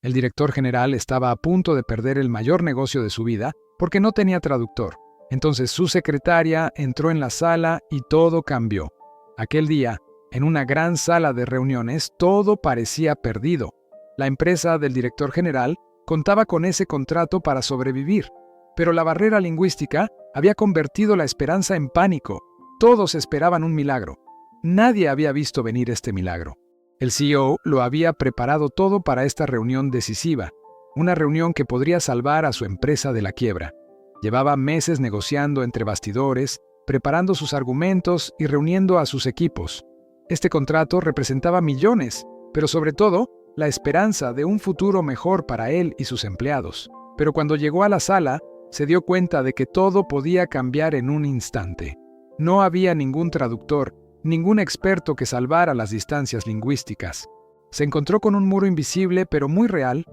El director general estaba a punto de perder el mayor negocio de su vida porque no tenía traductor. Entonces su secretaria entró en la sala y todo cambió. Aquel día, en una gran sala de reuniones, todo parecía perdido. La empresa del director general contaba con ese contrato para sobrevivir, pero la barrera lingüística había convertido la esperanza en pánico. Todos esperaban un milagro. Nadie había visto venir este milagro. El CEO lo había preparado todo para esta reunión decisiva, una reunión que podría salvar a su empresa de la quiebra. Llevaba meses negociando entre bastidores, preparando sus argumentos y reuniendo a sus equipos. Este contrato representaba millones, pero sobre todo, la esperanza de un futuro mejor para él y sus empleados. Pero cuando llegó a la sala, se dio cuenta de que todo podía cambiar en un instante. No había ningún traductor, ningún experto que salvara las distancias lingüísticas. Se encontró con un muro invisible pero muy real,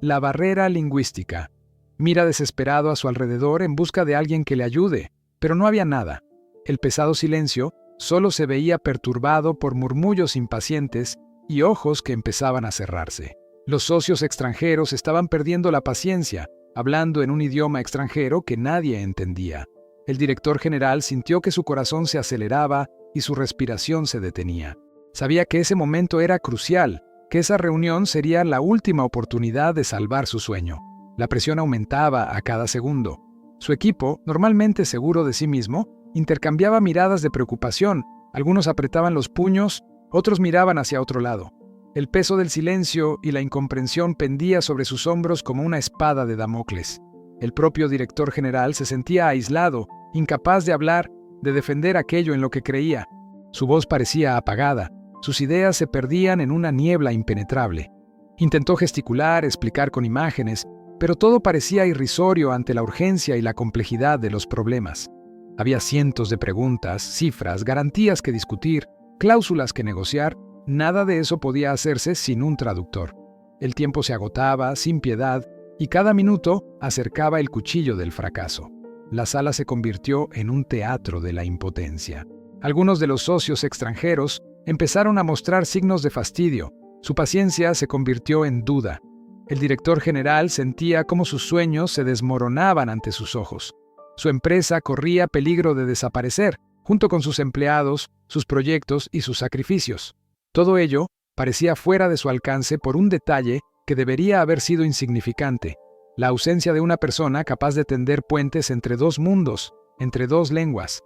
la barrera lingüística. Mira desesperado a su alrededor en busca de alguien que le ayude, pero no había nada. El pesado silencio solo se veía perturbado por murmullos impacientes y ojos que empezaban a cerrarse. Los socios extranjeros estaban perdiendo la paciencia, hablando en un idioma extranjero que nadie entendía. El director general sintió que su corazón se aceleraba y su respiración se detenía. Sabía que ese momento era crucial, que esa reunión sería la última oportunidad de salvar su sueño. La presión aumentaba a cada segundo. Su equipo, normalmente seguro de sí mismo, intercambiaba miradas de preocupación. Algunos apretaban los puños, otros miraban hacia otro lado. El peso del silencio y la incomprensión pendía sobre sus hombros como una espada de Damocles. El propio director general se sentía aislado, incapaz de hablar, de defender aquello en lo que creía. Su voz parecía apagada, sus ideas se perdían en una niebla impenetrable. Intentó gesticular, explicar con imágenes, pero todo parecía irrisorio ante la urgencia y la complejidad de los problemas. Había cientos de preguntas, cifras, garantías que discutir, cláusulas que negociar. Nada de eso podía hacerse sin un traductor. El tiempo se agotaba, sin piedad, y cada minuto acercaba el cuchillo del fracaso. La sala se convirtió en un teatro de la impotencia. Algunos de los socios extranjeros empezaron a mostrar signos de fastidio. Su paciencia se convirtió en duda. El director general sentía cómo sus sueños se desmoronaban ante sus ojos. Su empresa corría peligro de desaparecer, junto con sus empleados, sus proyectos y sus sacrificios. Todo ello parecía fuera de su alcance por un detalle que debería haber sido insignificante: la ausencia de una persona capaz de tender puentes entre dos mundos, entre dos lenguas.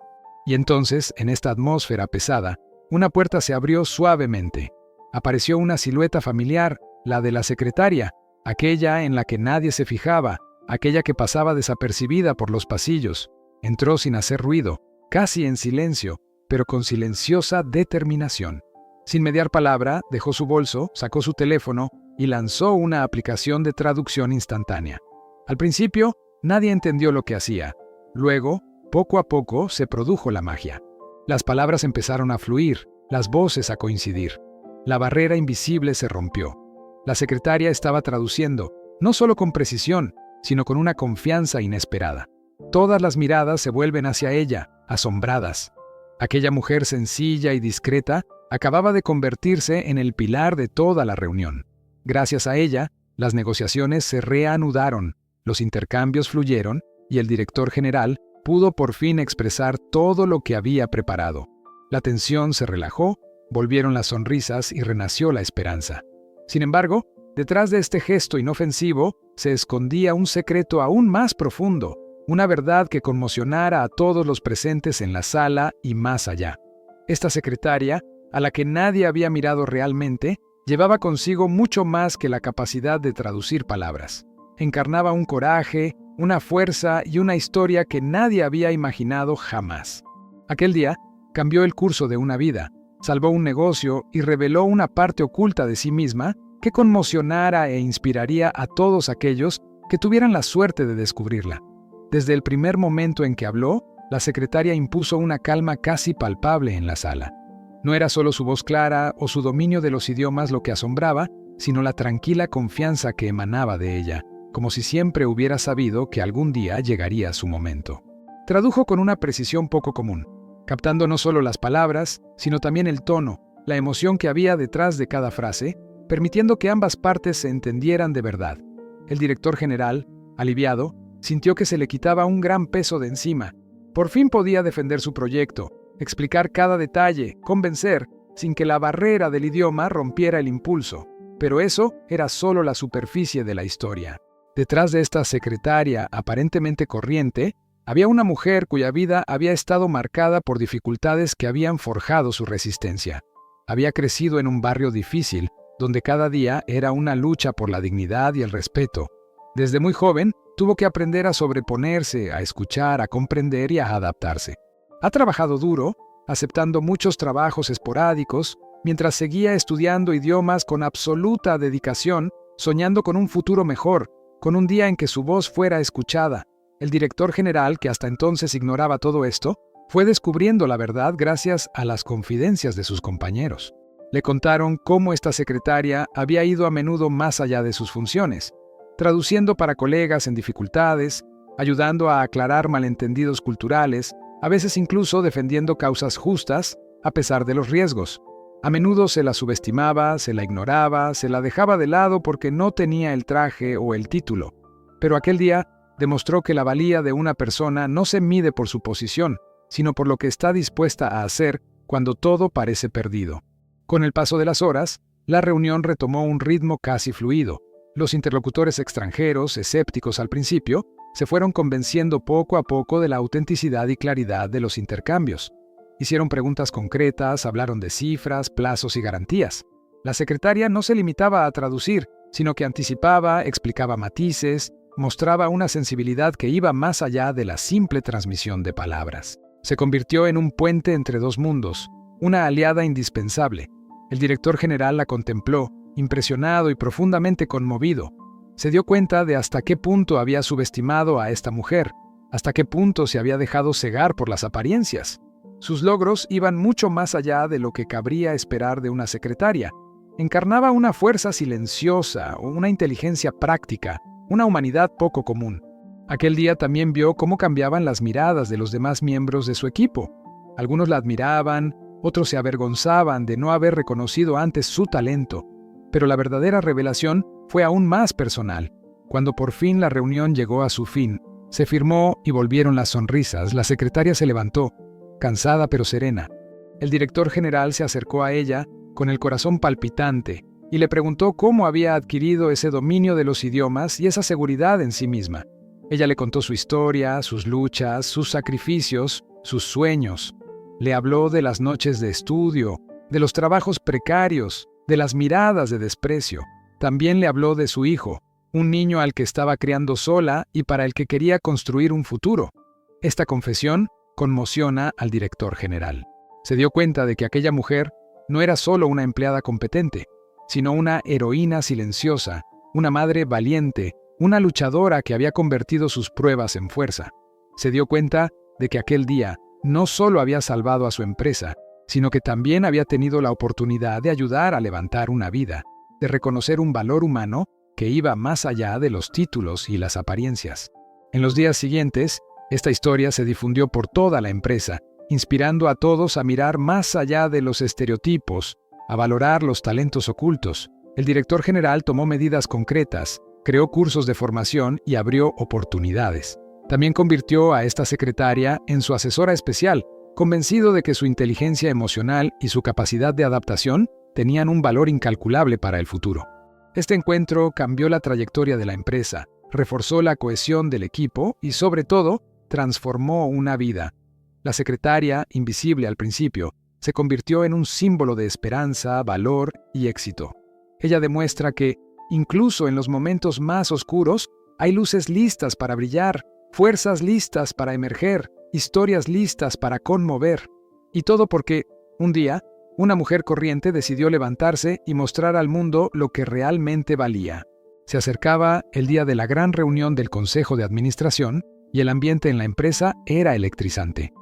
Y entonces, en esta atmósfera pesada, una puerta se abrió suavemente. Apareció una silueta familiar, la de la secretaria, aquella en la que nadie se fijaba, aquella que pasaba desapercibida por los pasillos. Entró sin hacer ruido, casi en silencio, pero con silenciosa determinación. Sin mediar palabra, dejó su bolso, sacó su teléfono y lanzó una aplicación de traducción instantánea. Al principio, nadie entendió lo que hacía. Luego, poco a poco, se produjo la magia. Las palabras empezaron a fluir, las voces a coincidir. La barrera invisible se rompió. La secretaria estaba traduciendo, no solo con precisión, sino con una confianza inesperada. Todas las miradas se vuelven hacia ella, asombradas. Aquella mujer sencilla y discreta acababa de convertirse en el pilar de toda la reunión. Gracias a ella, las negociaciones se reanudaron, los intercambios fluyeron y el director general pudo por fin expresar todo lo que había preparado. La tensión se relajó, volvieron las sonrisas y renació la esperanza. Sin embargo, detrás de este gesto inofensivo se escondía un secreto aún más profundo, una verdad que conmocionara a todos los presentes en la sala y más allá. Esta secretaria, a la que nadie había mirado realmente, llevaba consigo mucho más que la capacidad de traducir palabras. Encarnaba un coraje, una fuerza y una historia que nadie había imaginado jamás. Aquel día cambió el curso de una vida, salvó un negocio y reveló una parte oculta de sí misma que conmocionara e inspiraría a todos aquellos que tuvieran la suerte de descubrirla. Desde el primer momento en que habló, la secretaria impuso una calma casi palpable en la sala. No era solo su voz clara o su dominio de los idiomas lo que asombraba, sino la tranquila confianza que emanaba de ella, como si siempre hubiera sabido que algún día llegaría su momento. Tradujo con una precisión poco común, captando no solo las palabras, sino también el tono, la emoción que había detrás de cada frase, permitiendo que ambas partes se entendieran de verdad. El director general, aliviado, sintió que se le quitaba un gran peso de encima. Por fin podía defender su proyecto, explicar cada detalle, convencer, sin que la barrera del idioma rompiera el impulso. Pero eso era solo la superficie de la historia. Detrás de esta secretaria aparentemente corriente, había una mujer cuya vida había estado marcada por dificultades que habían forjado su resistencia. Había crecido en un barrio difícil, donde cada día era una lucha por la dignidad y el respeto. Desde muy joven, tuvo que aprender a sobreponerse, a escuchar, a comprender y a adaptarse. Ha trabajado duro, aceptando muchos trabajos esporádicos, mientras seguía estudiando idiomas con absoluta dedicación, soñando con un futuro mejor, con un día en que su voz fuera escuchada. El director general, que hasta entonces ignoraba todo esto, fue descubriendo la verdad gracias a las confidencias de sus compañeros. Le contaron cómo esta secretaria había ido a menudo más allá de sus funciones, traduciendo para colegas en dificultades, ayudando a aclarar malentendidos culturales, a veces incluso defendiendo causas justas a pesar de los riesgos. A menudo se la subestimaba, se la ignoraba, se la dejaba de lado porque no tenía el traje o el título. Pero aquel día demostró que la valía de una persona no se mide por su posición, sino por lo que está dispuesta a hacer cuando todo parece perdido. Con el paso de las horas, la reunión retomó un ritmo casi fluido. Los interlocutores extranjeros, escépticos al principio, se fueron convenciendo poco a poco de la autenticidad y claridad de los intercambios. Hicieron preguntas concretas, hablaron de cifras, plazos y garantías. La secretaria no se limitaba a traducir, sino que anticipaba, explicaba matices, mostraba una sensibilidad que iba más allá de la simple transmisión de palabras. Se convirtió en un puente entre dos mundos, una aliada indispensable. El director general la contempló, impresionado y profundamente conmovido. Se dio cuenta de hasta qué punto había subestimado a esta mujer, hasta qué punto se había dejado cegar por las apariencias. Sus logros iban mucho más allá de lo que cabría esperar de una secretaria. Encarnaba una fuerza silenciosa, una inteligencia práctica, una humanidad poco común. Aquel día también vio cómo cambiaban las miradas de los demás miembros de su equipo. Algunos la admiraban, otros se avergonzaban de no haber reconocido antes su talento. Pero la verdadera revelación fue aún más personal. Cuando por fin la reunión llegó a su fin, se firmó y volvieron las sonrisas. La secretaria se levantó, cansada pero serena. El director general se acercó a ella con el corazón palpitante y le preguntó cómo había adquirido ese dominio de los idiomas y esa seguridad en sí misma. Ella le contó su historia, sus luchas, sus sacrificios, sus sueños. Le habló de las noches de estudio, de los trabajos precarios, de las miradas de desprecio. También le habló de su hijo, un niño al que estaba criando sola y para el que quería construir un futuro. Esta confesión conmociona al director general. Se dio cuenta de que aquella mujer no era solo una empleada competente, sino una heroína silenciosa, una madre valiente, una luchadora que había convertido sus pruebas en fuerza. Se dio cuenta de que aquel día no solo había salvado a su empresa, sino que también había tenido la oportunidad de ayudar a levantar una vida, de reconocer un valor humano que iba más allá de los títulos y las apariencias. En los días siguientes, esta historia se difundió por toda la empresa, inspirando a todos a mirar más allá de los estereotipos, a valorar los talentos ocultos. El director general tomó medidas concretas, creó cursos de formación y abrió oportunidades. También convirtió a esta secretaria en su asesora especial, convencido de que su inteligencia emocional y su capacidad de adaptación tenían un valor incalculable para el futuro. Este encuentro cambió la trayectoria de la empresa, reforzó la cohesión del equipo y, sobre todo, transformó una vida. La secretaria, invisible al principio, se convirtió en un símbolo de esperanza, valor y éxito. Ella demuestra que, incluso en los momentos más oscuros, hay luces listas para brillar, fuerzas listas para emerger, historias listas para conmover. Y todo porque, un día, una mujer corriente decidió levantarse y mostrar al mundo lo que realmente valía. Se acercaba el día de la gran reunión del Consejo de Administración y el ambiente en la empresa era electrizante.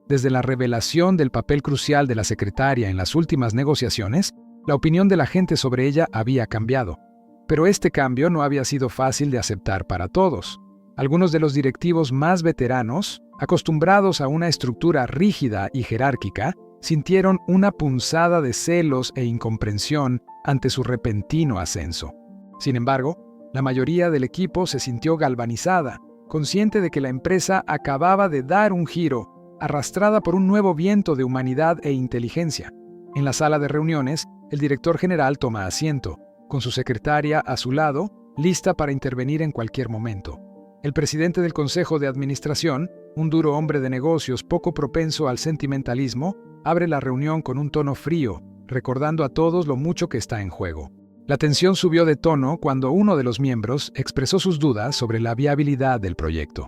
Desde la revelación del papel crucial de la secretaria en las últimas negociaciones, la opinión de la gente sobre ella había cambiado. Pero este cambio no había sido fácil de aceptar para todos. Algunos de los directivos más veteranos, acostumbrados a una estructura rígida y jerárquica, sintieron una punzada de celos e incomprensión ante su repentino ascenso. Sin embargo, la mayoría del equipo se sintió galvanizada, consciente de que la empresa acababa de dar un giro, arrastrada por un nuevo viento de humanidad e inteligencia. En la sala de reuniones, el director general toma asiento, con su secretaria a su lado, lista para intervenir en cualquier momento. El presidente del Consejo de Administración, un duro hombre de negocios poco propenso al sentimentalismo, abre la reunión con un tono frío, recordando a todos lo mucho que está en juego. La tensión subió de tono cuando uno de los miembros expresó sus dudas sobre la viabilidad del proyecto,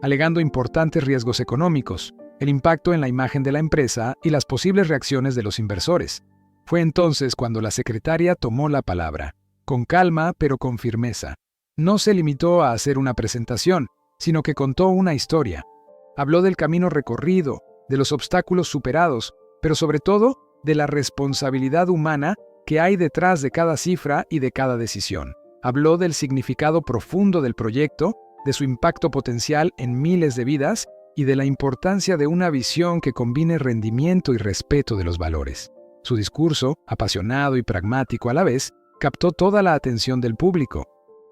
alegando importantes riesgos económicos, el impacto en la imagen de la empresa y las posibles reacciones de los inversores. Fue entonces cuando la secretaria tomó la palabra, con calma pero con firmeza. No se limitó a hacer una presentación, sino que contó una historia. Habló del camino recorrido, de los obstáculos superados, pero sobre todo de la responsabilidad humana que hay detrás de cada cifra y de cada decisión. Habló del significado profundo del proyecto, de su impacto potencial en miles de vidas y de la importancia de una visión que combine rendimiento y respeto de los valores. Su discurso, apasionado y pragmático a la vez, captó toda la atención del público.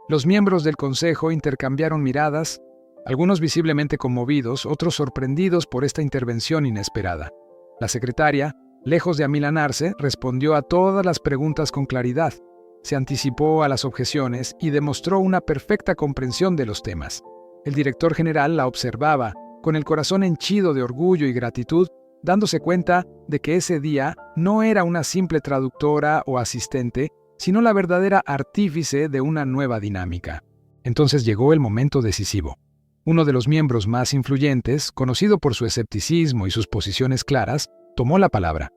Los miembros del consejo intercambiaron miradas, algunos visiblemente conmovidos, otros sorprendidos por esta intervención inesperada. La secretaria, lejos de amilanarse, respondió a todas las preguntas con claridad, se anticipó a las objeciones y demostró una perfecta comprensión de los temas. El director general la observaba, con el corazón henchido de orgullo y gratitud, dándose cuenta de que ese día no era una simple traductora o asistente, sino la verdadera artífice de una nueva dinámica. Entonces llegó el momento decisivo. Uno de los miembros más influyentes, conocido por su escepticismo y sus posiciones claras, tomó la palabra.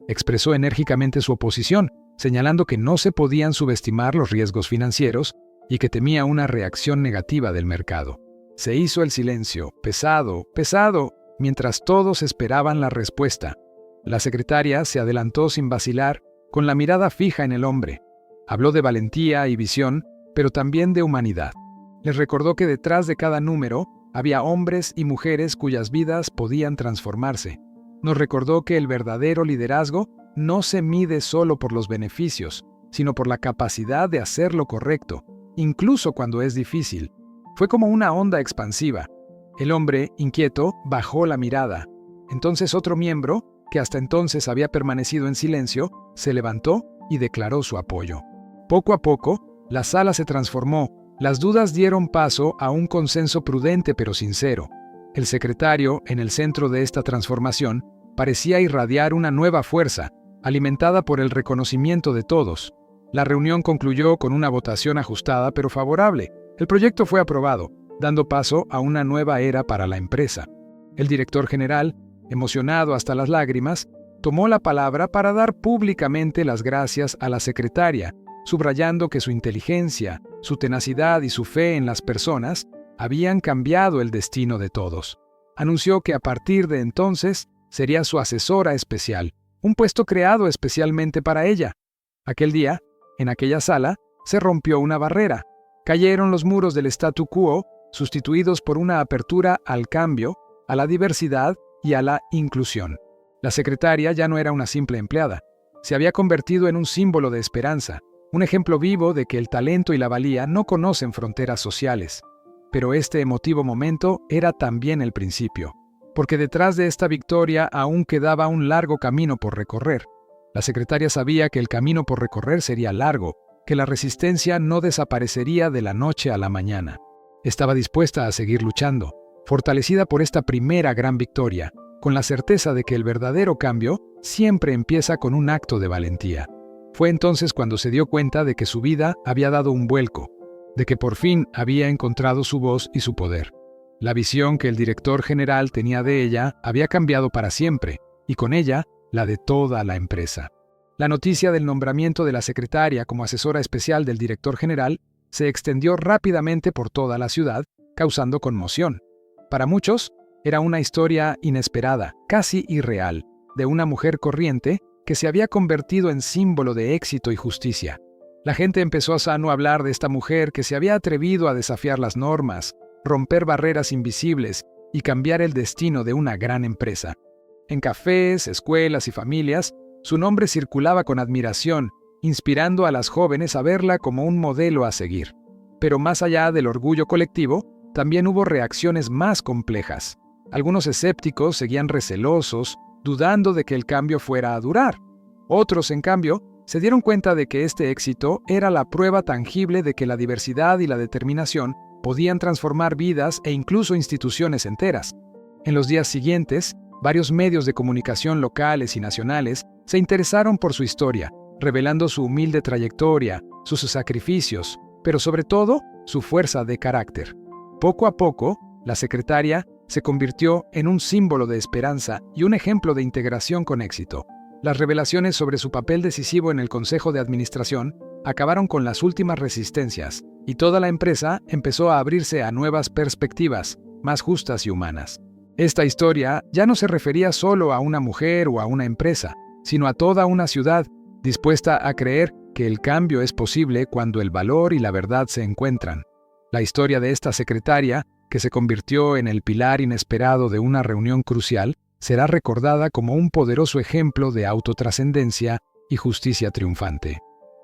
Expresó enérgicamente su oposición, señalando que no se podían subestimar los riesgos financieros y que temía una reacción negativa del mercado. Se hizo el silencio, pesado, mientras todos esperaban la respuesta. La secretaria se adelantó sin vacilar, con la mirada fija en el hombre. Habló de valentía y visión, pero también de humanidad. Les recordó que detrás de cada número había hombres y mujeres cuyas vidas podían transformarse. Nos recordó que el verdadero liderazgo no se mide solo por los beneficios, sino por la capacidad de hacer lo correcto, incluso cuando es difícil. Fue como una onda expansiva. El hombre, inquieto, bajó la mirada. Entonces otro miembro, que hasta entonces había permanecido en silencio, se levantó y declaró su apoyo. Poco a poco, la sala se transformó. Las dudas dieron paso a un consenso prudente pero sincero. El secretario, en el centro de esta transformación, parecía irradiar una nueva fuerza, alimentada por el reconocimiento de todos. La reunión concluyó con una votación ajustada pero favorable. El proyecto fue aprobado, dando paso a una nueva era para la empresa. El director general, emocionado hasta las lágrimas, tomó la palabra para dar públicamente las gracias a la secretaria, subrayando que su inteligencia, su tenacidad y su fe en las personas habían cambiado el destino de todos. Anunció que a partir de entonces sería su asesora especial, un puesto creado especialmente para ella. Aquel día, en aquella sala, se rompió una barrera. Cayeron los muros del statu quo, sustituidos por una apertura al cambio, a la diversidad y a la inclusión. La secretaria ya no era una simple empleada. Se había convertido en un símbolo de esperanza, un ejemplo vivo de que el talento y la valía no conocen fronteras sociales. Pero este emotivo momento era también el principio, porque detrás de esta victoria aún quedaba un largo camino por recorrer. La secretaria sabía que el camino por recorrer sería largo, que la resistencia no desaparecería de la noche a la mañana. Estaba dispuesta a seguir luchando, fortalecida por esta primera gran victoria, con la certeza de que el verdadero cambio siempre empieza con un acto de valentía. Fue entonces cuando se dio cuenta de que su vida había dado un vuelco, de que por fin había encontrado su voz y su poder. La visión que el director general tenía de ella había cambiado para siempre, y con ella, la de toda la empresa. La noticia del nombramiento de la secretaria como asesora especial del director general se extendió rápidamente por toda la ciudad, causando conmoción. Para muchos, era una historia inesperada, casi irreal, de una mujer corriente que se había convertido en símbolo de éxito y justicia. La gente empezó a sano hablar de esta mujer que se había atrevido a desafiar las normas, romper barreras invisibles y cambiar el destino de una gran empresa. En cafés, escuelas y familias, su nombre circulaba con admiración, inspirando a las jóvenes a verla como un modelo a seguir. Pero más allá del orgullo colectivo, también hubo reacciones más complejas. Algunos escépticos seguían recelosos, dudando de que el cambio fuera a durar. Otros, en cambio, se dieron cuenta de que este éxito era la prueba tangible de que la diversidad y la determinación podían transformar vidas e incluso instituciones enteras. En los días siguientes, varios medios de comunicación locales y nacionales se interesaron por su historia, revelando su humilde trayectoria, sus sacrificios, pero sobre todo, su fuerza de carácter. Poco a poco, la secretaria se convirtió en un símbolo de esperanza y un ejemplo de integración con éxito. Las revelaciones sobre su papel decisivo en el Consejo de Administración acabaron con las últimas resistencias, y toda la empresa empezó a abrirse a nuevas perspectivas, más justas y humanas. Esta historia ya no se refería solo a una mujer o a una empresa, sino a toda una ciudad dispuesta a creer que el cambio es posible cuando el valor y la verdad se encuentran. La historia de esta secretaria, que se convirtió en el pilar inesperado de una reunión crucial, será recordada como un poderoso ejemplo de autotrascendencia y justicia triunfante.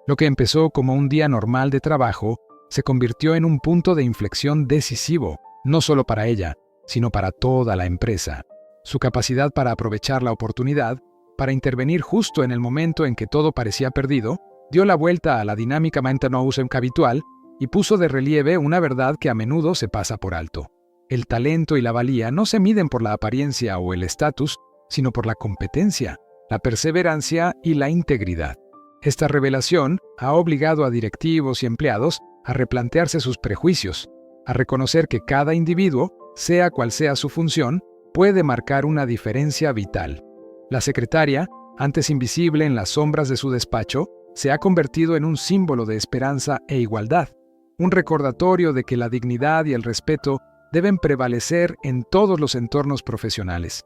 Lo que empezó como un día normal de trabajo se convirtió en un punto de inflexión decisivo, no solo para ella, sino para toda la empresa. Su capacidad para aprovechar la oportunidad, para intervenir justo en el momento en que todo parecía perdido, dio la vuelta a la dinámica maintenance habitual y puso de relieve una verdad que a menudo se pasa por alto. El talento y la valía no se miden por la apariencia o el estatus, sino por la competencia, la perseverancia y la integridad. Esta revelación ha obligado a directivos y empleados a replantearse sus prejuicios, a reconocer que cada individuo, sea cual sea su función, puede marcar una diferencia vital. La secretaria, antes invisible en las sombras de su despacho, se ha convertido en un símbolo de esperanza e igualdad, un recordatorio de que la dignidad y el respeto deben prevalecer en todos los entornos profesionales.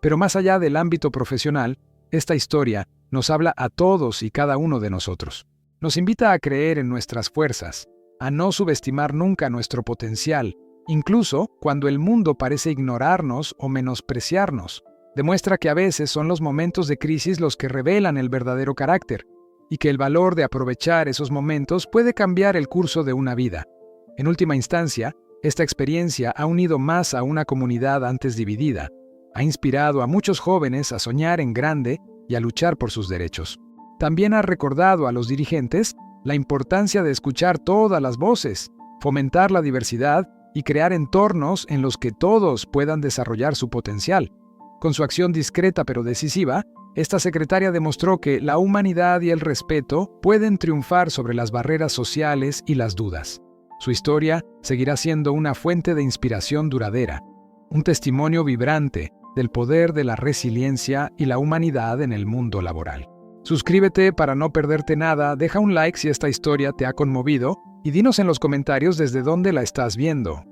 Pero más allá del ámbito profesional, esta historia nos habla a todos y cada uno de nosotros. Nos invita a creer en nuestras fuerzas, a no subestimar nunca nuestro potencial, incluso cuando el mundo parece ignorarnos o menospreciarnos. Demuestra que a veces son los momentos de crisis los que revelan el verdadero carácter, y que el valor de aprovechar esos momentos puede cambiar el curso de una vida. En última instancia, esta experiencia ha unido más a una comunidad antes dividida, ha inspirado a muchos jóvenes a soñar en grande y a luchar por sus derechos. También ha recordado a los dirigentes la importancia de escuchar todas las voces, fomentar la diversidad y crear entornos en los que todos puedan desarrollar su potencial. Con su acción discreta pero decisiva, esta secretaria demostró que la humanidad y el respeto pueden triunfar sobre las barreras sociales y las dudas. Su historia seguirá siendo una fuente de inspiración duradera, un testimonio vibrante del poder de la resiliencia y la humanidad en el mundo laboral. Suscríbete para no perderte nada, deja un like si esta historia te ha conmovido y dinos en los comentarios desde dónde la estás viendo.